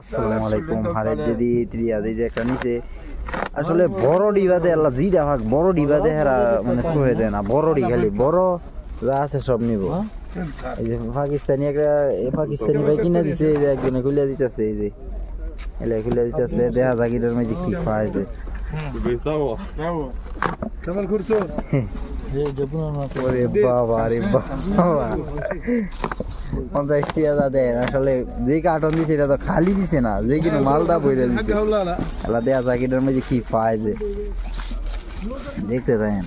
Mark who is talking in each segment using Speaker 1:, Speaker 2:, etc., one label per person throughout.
Speaker 1: আসসালামু আলাইকুম। হারের যদি ত্রিয়াদ এই যে একটা নিচে আসলে বড় ডিবাতে আল্লাহ জিরা ভাগ বড় ডিবাতে হেরা মানে সহে দেয় না, বড় ডি খালি বড় যা আছে সব নিব। এই যে পাকিস্তানি একটা পাকিস্তানি ভাই কিনা দিছে, এই যে একজনে খুলে দিতেছে, এই যে এলে খুলে দিতেছে, দেখা যাক এটার মধ্যে কি পায় যে
Speaker 2: কেমন করছো?
Speaker 1: ওরে বাবা রে বাবা, 50 টাকা দেন। আসলে যে কার্টন দিছে এটা তো খালি দিছে না, যে কিনা মালদা বইরে দিছে। আল্লাহ দেয়া যাক এটার মধ্যে কি পায় যে, দেখতে থাকেন।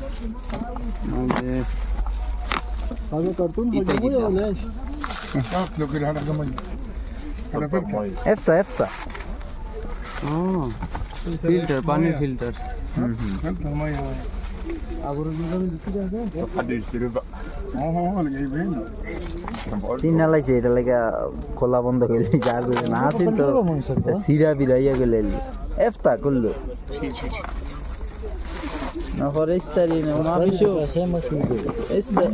Speaker 1: এফতা এফতা
Speaker 2: ফিল্টার, পানির ফিল্টার।
Speaker 1: চিন্না লাগছে এটা লাগা খোলা বন্ধ করে দিয়েছে। আর যদি না আসেন তো সিরা বিরাইয়া গেলে এফতা করলো na forestari ne uma bicho este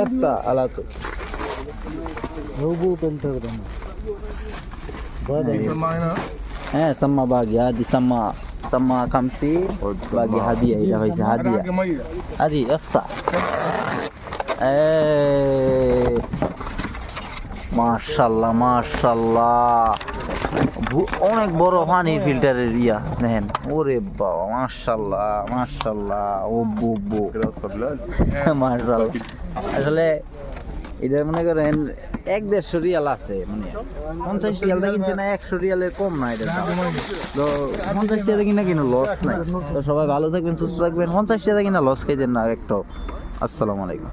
Speaker 1: eftà ala to
Speaker 2: robo pentar dana
Speaker 1: sama bagi hadi sama kamsi bagi hadiah এটা হইছে hadiah hadi eftà মাশাআল্লাহ মাশাআল্লাহ, অনেক বড় পানির ফিল্টারের ইয়া দেখেন। ওরে বাবা মাশাআল্লাহ মাশাআল্লাহ, ওব্বু ওব্বু মাশাআল্লাহ। আসলে এটা মনে করেন 1-1.5 রিয়াল আছে, মানে 50 রিয়াল দা কিনছে না, 100 রিয়ালের কম না এটা দাম। তো 50 টাকা কিনা কিন্তু লস নাই। তো সবাই ভালো থাকবেন, সুস্থ থাকবেন। 50 টাকা কিনা লস খাইতেন না একটাও। আসসালামু আলাইকুম।